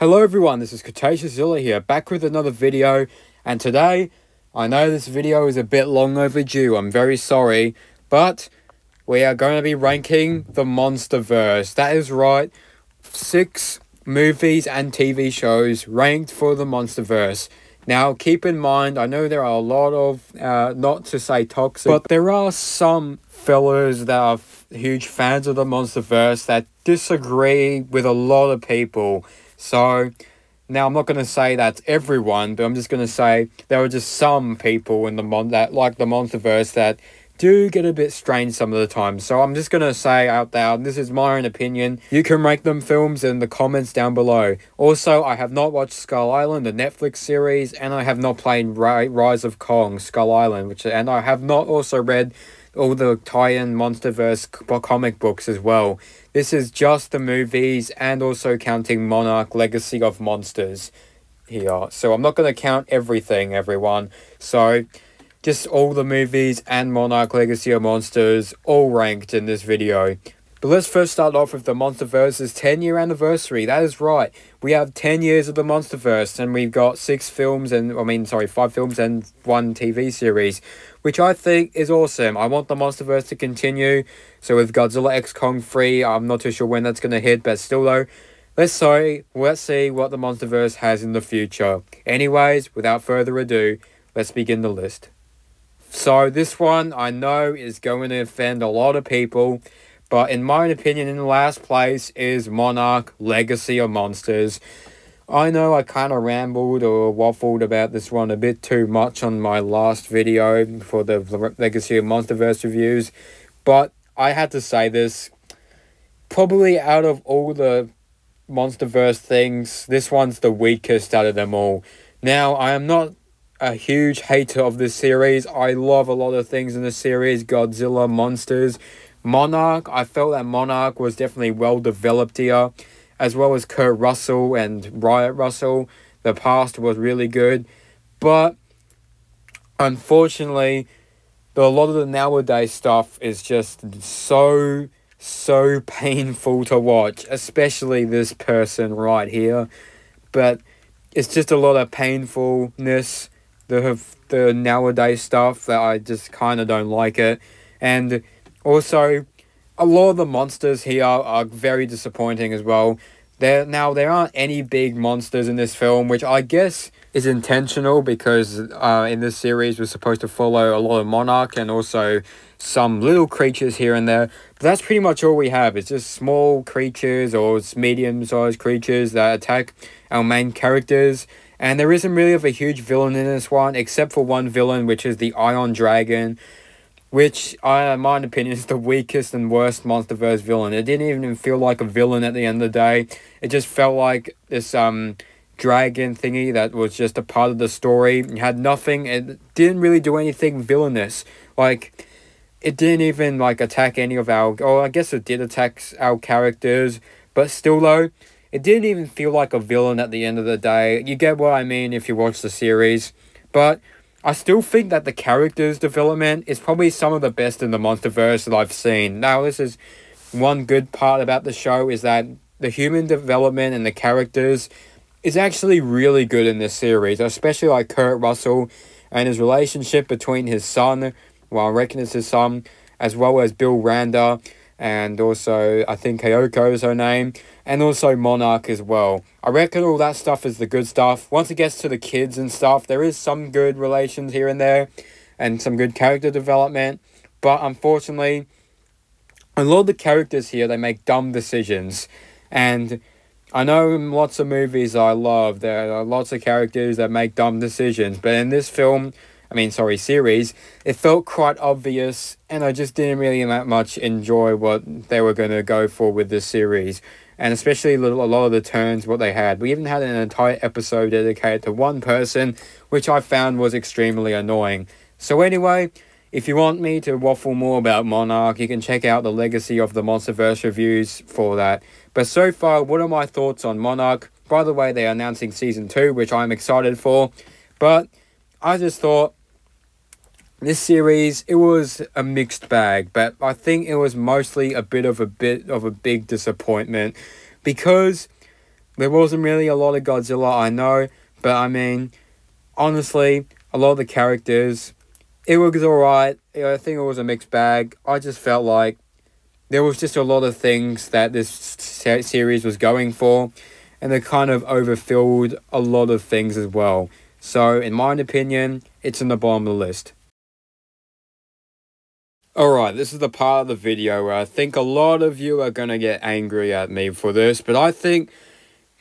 Hello everyone, this is Godzilla here, back with another video, and today, I know this video is a bit long overdue, I'm very sorry, but we are going to be ranking the Monsterverse. That is right, 6 movies and TV shows ranked for the Monsterverse. Now, keep in mind, I know there are a lot of, not to say toxic, but there are some fellas that are huge fans of the Monsterverse that disagree with a lot of people. So, now I'm not going to say that's everyone, but I'm just going to say there are just some people in that like the Monsterverse that do get a bit strange some of the time. So I'm just going to say out loud, this is my own opinion. You can rank them films in the comments down below. Also, I have not watched Skull Island, the Netflix series, and I have not played Rise of Kong, Skull Island, and I have not also read all the tie-in Monsterverse comic books as well. This is just the movies and also counting Monarch Legacy of Monsters here. So I'm not going to count everything, everyone. So just all the movies and Monarch Legacy of Monsters all ranked in this video. But let's first start off with the Monsterverse's 10-year anniversary. That is right. We have 10 years of the Monsterverse, and we've got 5 films and 1 TV series, which I think is awesome. I want the Monsterverse to continue. So with Godzilla X Kong 3, I'm not too sure when that's going to hit, but still though, let's see what the Monsterverse has in the future. Anyways, without further ado, let's begin the list. So this one, I know, is going to offend a lot of people, but in my opinion, in the last place is Monarch Legacy of Monsters. I know I kind of rambled or waffled about this one a bit too much on my last video for the Legacy of Monsterverse reviews, but I had to say this. Probably out of all the Monsterverse things, this one's the weakest out of them all. Now, I am not a huge hater of this series. I love a lot of things in the series, Godzilla, Monsters, Monarch. I felt that Monarch was definitely well developed here, as well as Kurt Russell and Riot Russell. The past was really good, but unfortunately, a lot of the nowadays stuff is just so painful to watch, especially this person right here. But it's just a lot of painfulness, the nowadays stuff, that I just kind of don't like it. And also, a lot of the monsters here are very disappointing as well. There aren't any big monsters in this film, which I guess is intentional because in this series we're supposed to follow a lot of Monarch and also some little creatures here and there. But that's pretty much all we have. It's just small creatures or medium-sized creatures that attack our main characters. And there isn't really a huge villain in this one, except for one villain, which is the Ion Dragon, which, in my opinion, is the weakest and worst Monsterverse villain. It didn't even feel like a villain at the end of the day. It just felt like this dragon thingy that was just a part of the story. It had nothing. It didn't really do anything villainous. Like, it didn't even attack any of our... Oh, I guess it did attack our characters, but still though, it didn't even feel like a villain at the end of the day. You get what I mean if you watch the series. But I still think that the characters' development is probably some of the best in the Monsterverse that I've seen. Now, this is one good part about the show, is that the human development and the characters is actually really good in this series, especially like Kurt Russell and his relationship between his son, well, I reckon it's his son, as well as Bill Randa, and also, I think Kyoko is her name, and also Monarch as well. I reckon all that stuff is the good stuff. Once it gets to the kids and stuff, there is some good relations here and there, and some good character development, but unfortunately, a lot of the characters here, they make dumb decisions, and I know in lots of movies I love, there are lots of characters that make dumb decisions, but in this series, it felt quite obvious, and I just didn't really that much enjoy what they were going to go for with this series, and especially a lot of the turns what they had. We even had an entire episode dedicated to one person, which I found was extremely annoying. So anyway, if you want me to waffle more about Monarch, you can check out the Legacy of the Monsterverse reviews for that. But so far, what are my thoughts on Monarch? By the way, they're announcing Season 2, which I'm excited for, but I just thought this series, it was a mixed bag, but I think it was mostly a bit of a big disappointment, because There wasn't really a lot of Godzilla, I know, but I mean, honestly, a lot of the characters, it was alright. I think it was a mixed bag. I just felt like there was just a lot of things that this series was going for, and they kind of overfilled a lot of things as well. So, in my opinion, it's in the bottom of the list. Alright, this is the part of the video where I think a lot of you are gonna get angry at me for this, but I think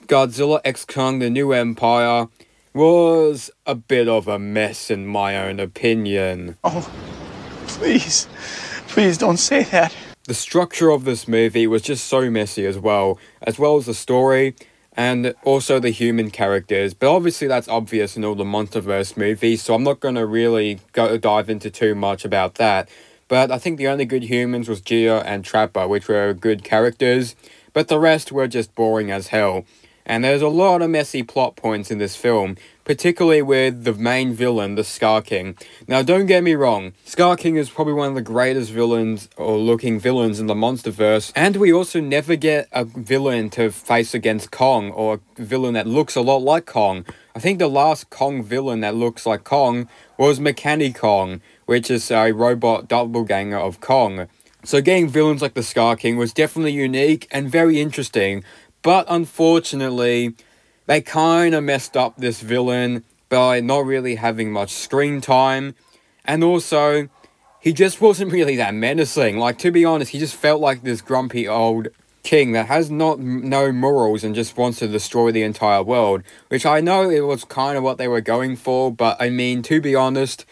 Godzilla x Kong The New Empire was a bit of a mess in my own opinion. Oh, please. Please don't say that. The structure of this movie was just so messy as well as the story, and also the human characters. But obviously that's obvious in all the Monsterverse movies, so I'm not going to really dive into too much about that. But I think the only good humans was Gia and Trapper, which were good characters, but the rest were just boring as hell. And there's a lot of messy plot points in this film, particularly with the main villain, the Scar King. Now, don't get me wrong, Scar King is probably one of the greatest villains, or looking villains in the Monsterverse, and we also never get a villain to face against Kong, or a villain that looks a lot like Kong. I think the last Kong villain that looks like Kong was Mechanic Kong, which is a robot doppelganger of Kong. So getting villains like the Scar King was definitely unique and very interesting, but unfortunately, they kind of messed up this villain by not really having much screen time, and also, he just wasn't really that menacing. Like, to be honest, he just felt like this grumpy old king that has no morals and just wants to destroy the entire world, which I know it was kind of what they were going for, but I mean, to be honest,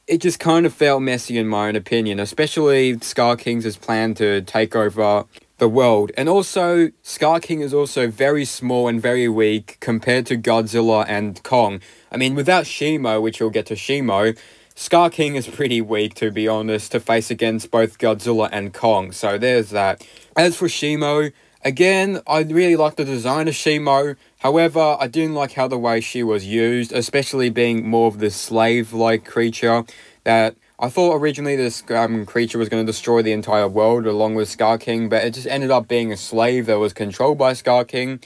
it just kind of felt messy in my own opinion, especially Scar King's plan to take over the world. And also, Scar King is also very small and very weak compared to Godzilla and Kong. I mean, without Shimo, which we'll get to Shimo, Scar King is pretty weak, to be honest, to face against both Godzilla and Kong. So there's that. As for Shimo, again, I really like the design of Shimo. However, I didn't like how the way she was used, especially being more of this slave-like creature that I thought originally this creature was going to destroy the entire world along with Scar King, but it just ended up being a slave that was controlled by Scar King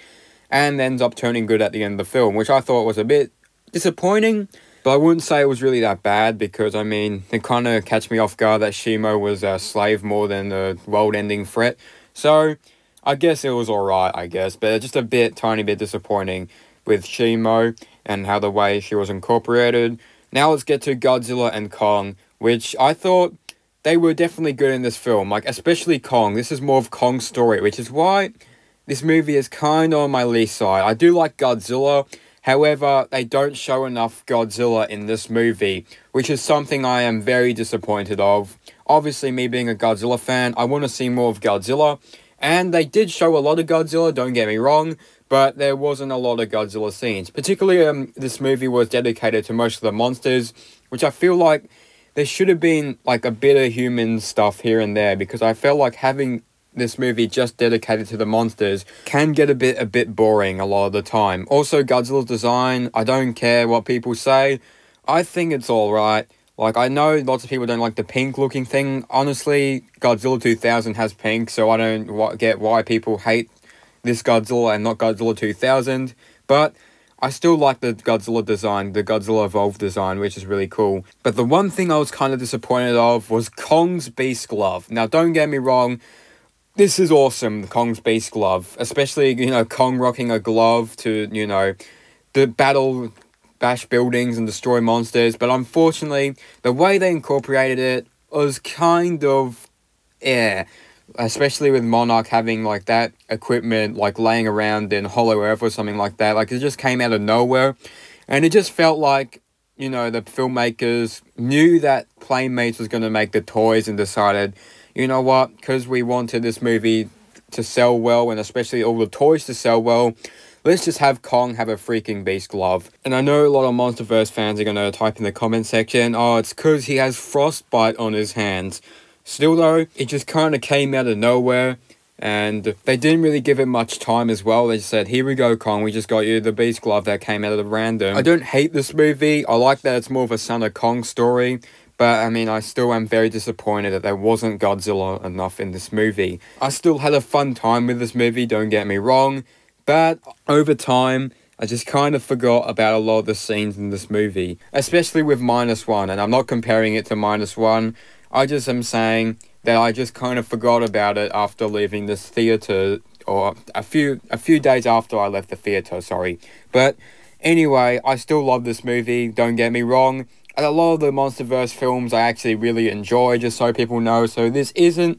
and ends up turning good at the end of the film, which I thought was a bit disappointing, but I wouldn't say it was really that bad because, I mean, it kind of catch me off guard that Shimo was a slave more than a world-ending threat. So, I guess it was alright, I guess, but just a tiny bit disappointing with Shimo and how the way she was incorporated. Now let's get to Godzilla and Kong, which I thought they were definitely good in this film, like, especially Kong. This is more of Kong's story, which is why this movie is kind of on my least side. I do like Godzilla, however, they don't show enough Godzilla in this movie, which is something I am very disappointed of. Obviously, me being a Godzilla fan, I want to see more of Godzilla, and they did show a lot of Godzilla, don't get me wrong, but there wasn't a lot of Godzilla scenes. Particularly, this movie was dedicated to most of the monsters, which I feel like there should have been, like, a bit of human stuff here and there, because I felt like having this movie just dedicated to the monsters can get a bit boring a lot of the time. Also, Godzilla's design, I don't care what people say, I think it's alright. Like, I know lots of people don't like the pink-looking thing. Honestly, Godzilla 2000 has pink, so I don't get why people hate this Godzilla and not Godzilla 2000, but I still like the Godzilla design, the Godzilla Evolved design, which is really cool. But the one thing I was kind of disappointed of was Kong's Beast Glove. Now, don't get me wrong, this is awesome, Kong's Beast Glove. Especially, you know, Kong rocking a glove to, you know, bash buildings and destroy monsters. But unfortunately, the way they incorporated it was kind of, especially with Monarch having, like, that equipment, like, laying around in Hollow Earth or something like that. Like, it just came out of nowhere. And it just felt like, you know, the filmmakers knew that Playmates was going to make the toys and decided, you know what, because we wanted this movie to sell well, and especially all the toys to sell well, let's just have Kong have a freaking Beast Glove. And I know a lot of Monsterverse fans are going to type in the comment section, oh, it's because he has frostbite on his hands. Still though, it just kind of came out of nowhere, and they didn't really give it much time as well. They just said, here we go, Kong, we just got you the Beast Glove that came out of the random. I don't hate this movie, I like that it's more of a Son of Kong story, but I mean, I still am very disappointed that there wasn't Godzilla enough in this movie. I still had a fun time with this movie, don't get me wrong, But over time, I just kind of forgot about a lot of the scenes in this movie, especially with -1, and I'm not comparing it to -1, I just am saying that I just kind of forgot about it after leaving this theatre, or a few days after I left the theatre, sorry. But anyway, I still love this movie, don't get me wrong. And a lot of the Monsterverse films I actually really enjoy, just so people know, so this isn't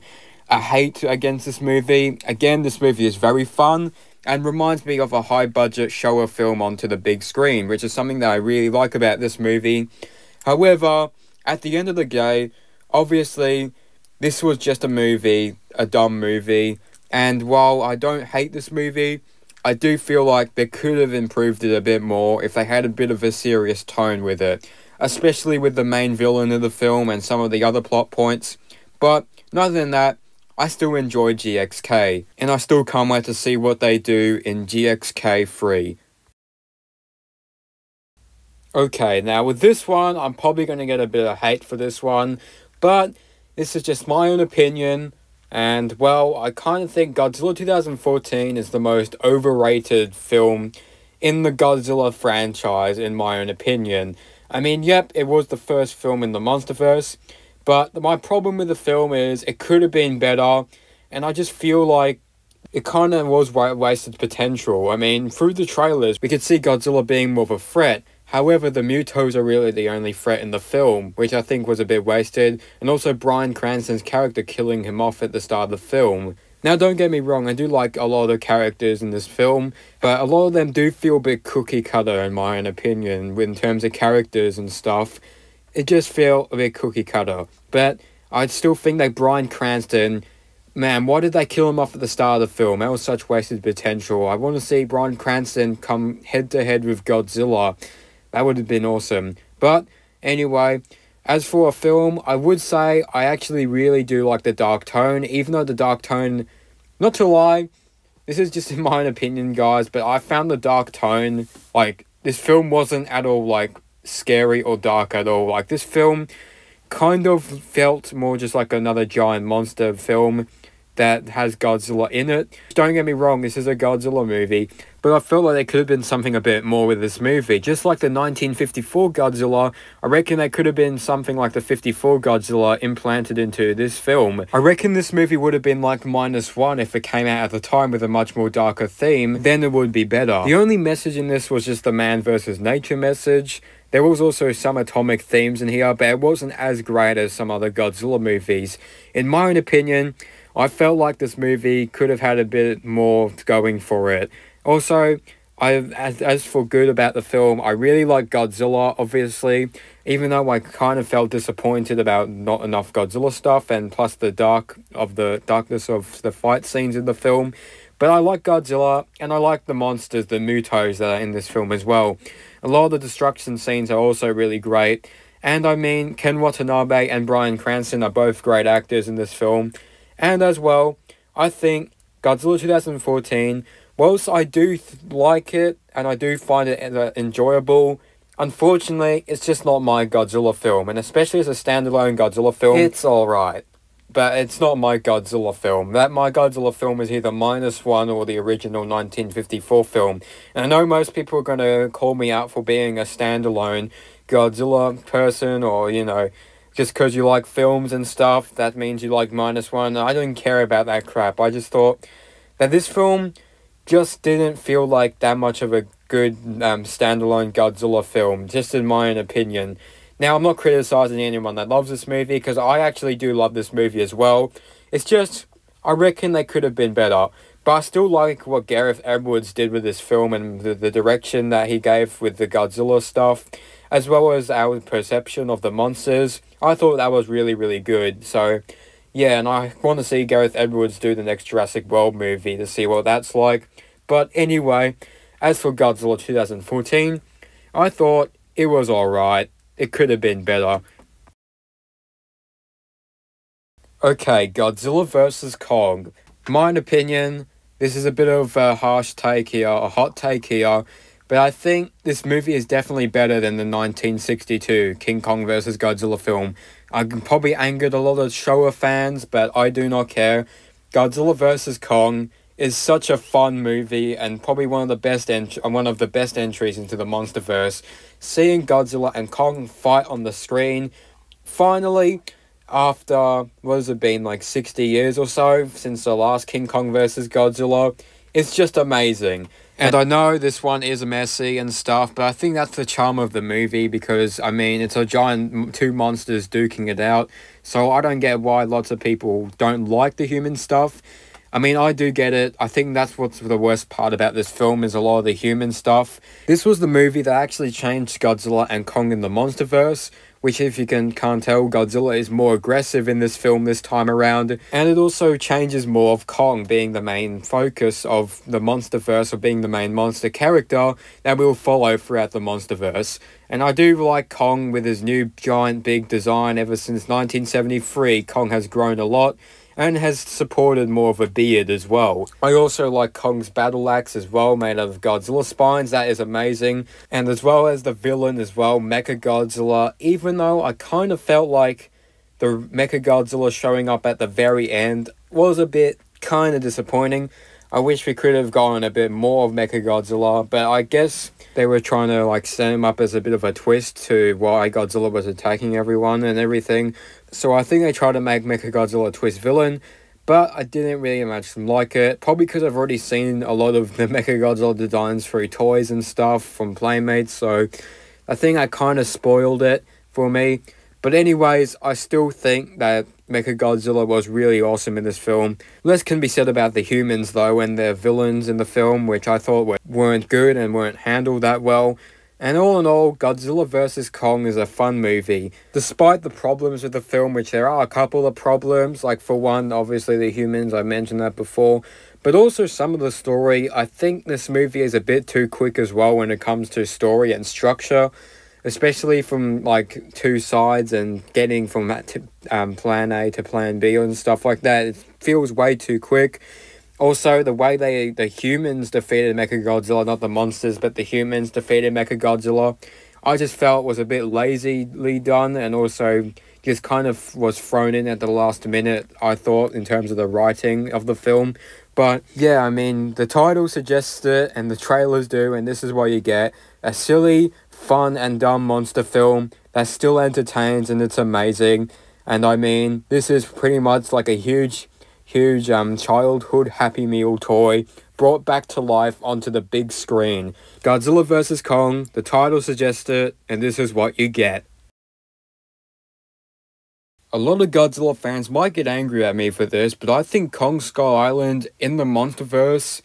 a hate against this movie. Again, this movie is very fun, and reminds me of a high-budget show film onto the big screen, which is something that I really like about this movie. However, at the end of the day, obviously, this was just a movie, a dumb movie, and while I don't hate this movie, I do feel like they could have improved it a bit more if they had a bit of a serious tone with it, especially with the main villain of the film and some of the other plot points. But, other than that, I still enjoy GXK, and I still can't wait to see what they do in GXK 3. Okay, now with this one, I'm probably going to get a bit of hate for this one, but this is just my own opinion, and well, I kind of think Godzilla 2014 is the most overrated film in the Godzilla franchise, in my own opinion. I mean, yep, it was the first film in the Monsterverse, but my problem with the film is it could have been better, and I just feel like it kind of was wasted potential. I mean, through the trailers, we could see Godzilla being more of a threat. However, the Mutos are really the only threat in the film, which I think was a bit wasted, and also Bryan Cranston's character killing him off at the start of the film. Now, don't get me wrong, I do like a lot of the characters in this film, but a lot of them do feel a bit cookie cutter in my own opinion, in terms of characters and stuff. It just felt a bit cookie cutter, but I still think that Bryan Cranston, man, why did they kill him off at the start of the film? That was such wasted potential. I want to see Bryan Cranston come head to head with Godzilla. That would have been awesome. But anyway, as for a film, I would say I actually really do like the dark tone, even though the dark tone, not to lie, this is just in my own opinion, guys, but I found the dark tone, like, this film wasn't at all, like, scary or dark at all. Like, this film kind of felt more just like another giant monster film that has Godzilla in it. Don't get me wrong, this is a Godzilla movie, but I felt like there could have been something a bit more with this movie. Just like the 1954 Godzilla, I reckon there could have been something like the 54 Godzilla implanted into this film. I reckon this movie would have been like -1 if it came out at the time with a much more darker theme, then it would be better. The only message in this was just the man versus nature message. There was also some atomic themes in here, but it wasn't as great as some other Godzilla movies. In my own opinion, I felt like this movie could have had a bit more going for it. Also, as for good about the film, I really like Godzilla, obviously, even though I kind of felt disappointed about not enough Godzilla stuff, and plus the darkness of the fight scenes in the film. But I like Godzilla, and I like the monsters, the Mutos that are in this film as well. A lot of the destruction scenes are also really great, and I mean, Ken Watanabe and Bryan Cranston are both great actors in this film. And as well, I think Godzilla 2014, whilst I do like it, and I do find it enjoyable, unfortunately, it's just not my Godzilla film, and especially as a standalone Godzilla film, it's alright. But it's not my Godzilla film. My Godzilla film is either -1 or the original 1954 film. And I know most people are going to call me out for being a standalone Godzilla person, or, you know, just because you like films and stuff, that means you like -1. I don't care about that crap. I just thought that this film just didn't feel like that much of a good standalone Godzilla film, just in my own opinion. Now, I'm not criticizing anyone that loves this movie, because I actually do love this movie as well. It's just, I reckon they could have been better. But I still like what Gareth Edwards did with this film, and the direction that he gave with the Godzilla stuff, as well as our perception of the monsters. I thought that was really, really good. So, yeah, and I want to see Gareth Edwards do the next Jurassic World movie to see what that's like. But anyway, as for Godzilla 2014, I thought it was alright. It could have been better. Okay, Godzilla vs. Kong. My opinion, this is a bit of a harsh take here, a hot take here, but I think this movie is definitely better than the 1962 King Kong vs. Godzilla film. I probably angered a lot of Showa fans, but I do not care. Godzilla vs. Kong is such a fun movie and probably one of the best entries into the Monsterverse. Seeing Godzilla and Kong fight on the screen, finally, after, what has it been, like 60 years or so since the last King Kong vs. Godzilla, it's just amazing. And I know this one is messy and stuff, but I think that's the charm of the movie because, I mean, it's a giant two monsters duking it out. So I don't get why lots of people don't like the human stuff. I mean, I do get it. I think that's what's the worst part about this film is a lot of the human stuff. This was the movie that actually changed Godzilla and Kong in the Monsterverse, which if you can't tell, Godzilla is more aggressive in this film this time around. And it also changes more of Kong being the main focus of the Monsterverse, or being the main monster character that we'll follow throughout the Monsterverse. And I do like Kong with his new giant big design. Ever since 1973, Kong has grown a lot and has supported more of a beard as well. I also like Kong's battle axe as well, made out of Godzilla spines. That is amazing. And as well as the villain as well, Mechagodzilla, even though I kind of felt like the Mechagodzilla showing up at the very end was a bit kind of disappointing. I wish we could have gone a bit more of Mechagodzilla, but I guess they were trying to like set him up as a bit of a twist to why Godzilla was attacking everyone and everything. So I think they tried to make Mechagodzilla a twist villain, but I didn't really much like it. Probably because I've already seen a lot of the Mechagodzilla designs through toys and stuff from Playmates, so I think I kind of spoiled it for me. But anyways, I still think that Mechagodzilla was really awesome in this film. Less can be said about the humans though, and their villains in the film, which I thought weren't good and weren't handled that well. And all in all, Godzilla vs. Kong is a fun movie. Despite the problems with the film, which there are a couple of problems, like for one, obviously the humans, I mentioned that before, but also some of the story. I think this movie is a bit too quick as well when it comes to story and structure, especially from like two sides and getting from that to, plan A to plan B and stuff like that. It feels way too quick. Also, the way the humans defeated Mechagodzilla, not the monsters, but the humans defeated Mechagodzilla, I just felt was a bit lazily done, and also just kind of was thrown in at the last minute, I thought, in terms of the writing of the film. But yeah, I mean, the title suggests it, and the trailers do, and this is what you get. A silly, fun, and dumb monster film that still entertains, and it's amazing. And I mean, this is pretty much like a huge childhood Happy Meal toy brought back to life onto the big screen. Godzilla vs. Kong, the title suggests it, and this is what you get. A lot of Godzilla fans might get angry at me for this, but I think Kong Skull Island in the Monsterverse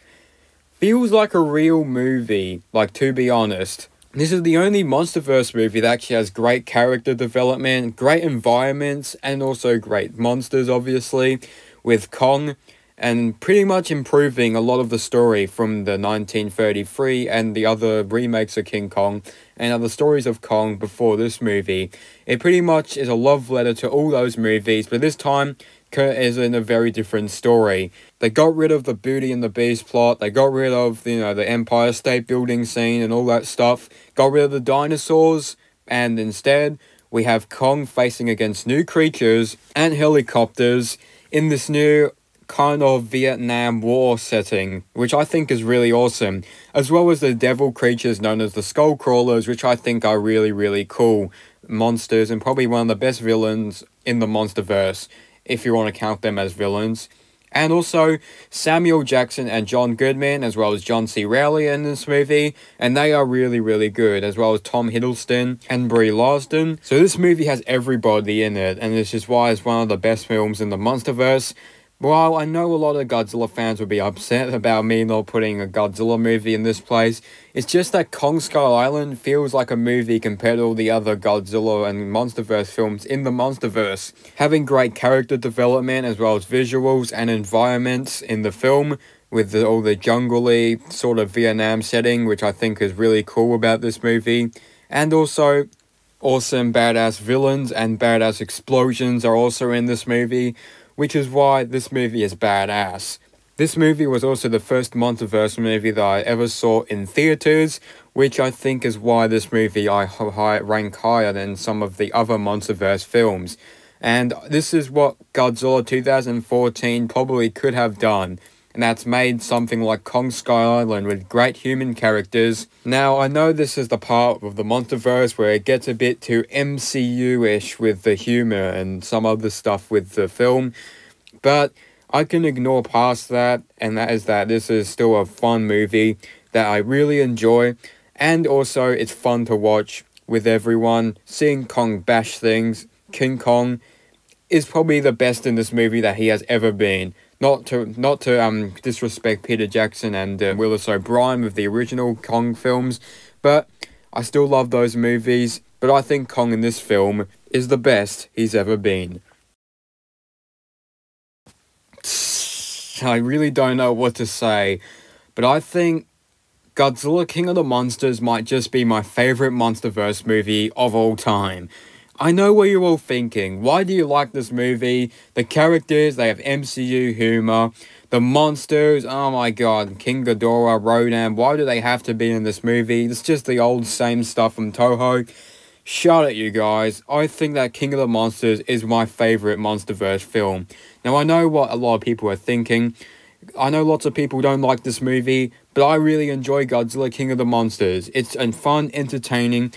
feels like a real movie, like, to be honest. This is the only Monsterverse movie that actually has great character development, great environments, and also great monsters, obviously, with Kong, and pretty much improving a lot of the story from the 1933 and the other remakes of King Kong and other stories of Kong before this movie. It pretty much is a love letter to all those movies, but this time is in a very different story. They got rid of the Beauty and the Beast plot, they got rid of, the Empire State Building scene and all that stuff, got rid of the dinosaurs, and instead we have Kong facing against new creatures and helicopters in this new kind of Vietnam War setting, which I think is really awesome, as well as the devil creatures known as the Skull Crawlers, which I think are really, really cool monsters and probably one of the best villains in the Monsterverse, if you want to count them as villains. And also Samuel Jackson and John Goodman, as well as John C. Reilly in this movie, and they are really, really good, as well as Tom Hiddleston and Brie Larson. So this movie has everybody in it, and this is why it's one of the best films in the Monsterverse. While I know a lot of Godzilla fans would be upset about me not putting a Godzilla movie in this place, it's just that Kong Skull Island feels like a movie compared to all the other Godzilla and Monsterverse films in the Monsterverse. Having great character development as well as visuals and environments in the film, with all the jungle-y sort of Vietnam setting, which I think is really cool about this movie. And also, awesome badass villains and badass explosions are also in this movie, which is why this movie is badass. This movie was also the first Monsterverse movie that I ever saw in theaters, which I think is why this movie I rank higher than some of the other Monsterverse films. And this is what Godzilla 2014 probably could have done. and that's made something like Kong Skull Island with great human characters. Now, I know this is the part of the Monsterverse where it gets a bit too MCU-ish with the humor and some other stuff with the film, but I can ignore past that, and that is that this is still a fun movie that I really enjoy, and also it's fun to watch with everyone. Seeing Kong bash things, King Kong is probably the best in this movie that he has ever been. Not to disrespect Peter Jackson and Willis O'Brien with the original Kong films, but I still love those movies. But I think Kong in this film is the best he's ever been. I really don't know what to say, but I think Godzilla King of the Monsters might just be my favourite Monsterverse movie of all time. I know what you're all thinking. Why do you like this movie? The characters, they have MCU humor. The monsters, oh my god, King Ghidorah, Rodan, why do they have to be in this movie? It's just the old same stuff from Toho. Shut it, you guys. I think that King of the Monsters is my favourite Monsterverse film. Now, I know what a lot of people are thinking. I know lots of people don't like this movie, but I really enjoy Godzilla King of the Monsters. It's a fun, entertaining,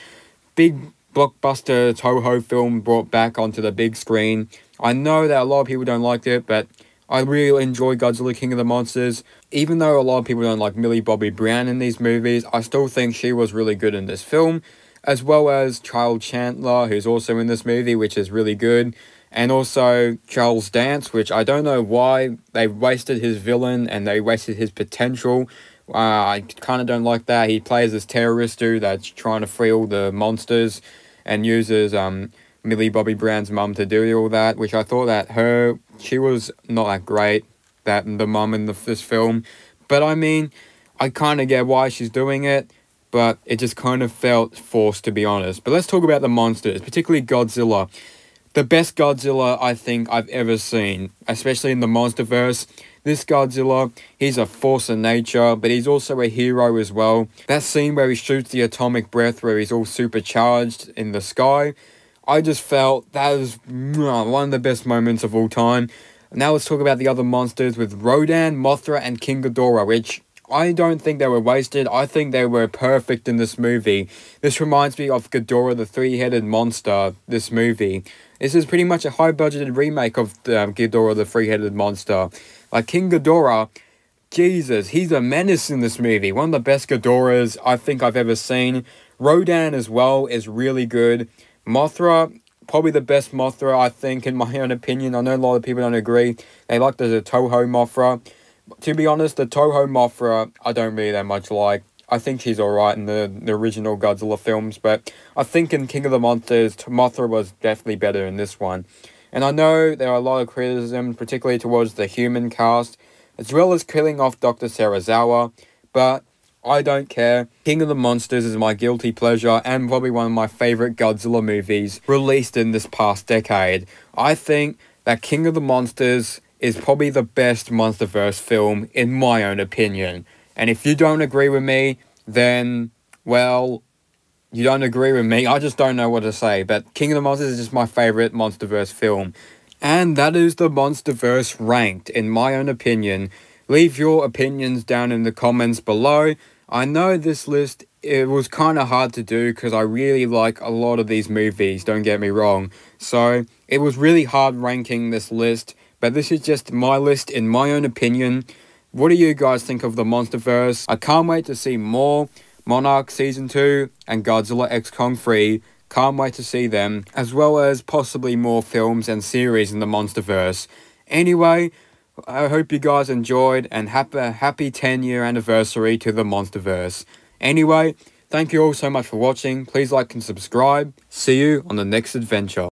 big blockbuster Toho film brought back onto the big screen. I know that a lot of people don't like it, but I really enjoy Godzilla King of the Monsters. Even though a lot of people don't like Millie Bobby Brown in these movies, I still think she was really good in this film, as well as Charles Chandler, who's also in this movie, which is really good, and also Charles Dance, which I don't know why they wasted his villain and they wasted his potential. I kind of don't like that. He plays this terrorist dude that's trying to free all the monsters and uses Millie Bobby Brown's mum to do all that, which I thought that she was not that great, that the mum in this film. But I mean, I kind of get why she's doing it, but it just kind of felt forced, to be honest. But let's talk about the monsters, particularly Godzilla. The best Godzilla I think I've ever seen, especially in the Monsterverse. This Godzilla, he's a force of nature, but he's also a hero as well. That scene where he shoots the atomic breath, where he's all supercharged in the sky, I just felt that was one of the best moments of all time. Now let's talk about the other monsters with Rodan, Mothra, and King Ghidorah, which I don't think they were wasted. I think they were perfect in this movie. This reminds me of Ghidorah, the three-headed monster, this movie. This is pretty much a high-budgeted remake of Ghidorah, the three-headed monster. Like King Ghidorah, Jesus, he's a menace in this movie. One of the best Ghidorahs I think I've ever seen. Rodan as well is really good. Mothra, probably the best Mothra, I think, in my own opinion. I know a lot of people don't agree. They like the Toho Mothra. To be honest, the Toho Mothra, I don't really that much like. I think she's alright in the original Godzilla films, but I think in King of the Monsters, Mothra was definitely better in this one. And I know there are a lot of criticism, particularly towards the human cast, as well as killing off Dr. Serizawa, but I don't care. King of the Monsters is my guilty pleasure and probably one of my favourite Godzilla movies released in this past decade. I think that King of the Monsters is probably the best Monsterverse film in my own opinion. And if you don't agree with me, then, well, you don't agree with me. I just don't know what to say. But King of the Monsters is just my favourite Monsterverse film. And that is the Monsterverse ranked, in my own opinion. Leave your opinions down in the comments below. I know this list, it was kind of hard to do because I really like a lot of these movies, don't get me wrong. So, it was really hard ranking this list. But this is just my list in my own opinion. What do you guys think of the Monsterverse? I can't wait to see more Monarch Season 2 and Godzilla x Kong 3. Can't wait to see them, as well as possibly more films and series in the Monsterverse. Anyway, I hope you guys enjoyed, and happy 10-year anniversary to the Monsterverse. Anyway, thank you all so much for watching. Please like and subscribe. See you on the next adventure.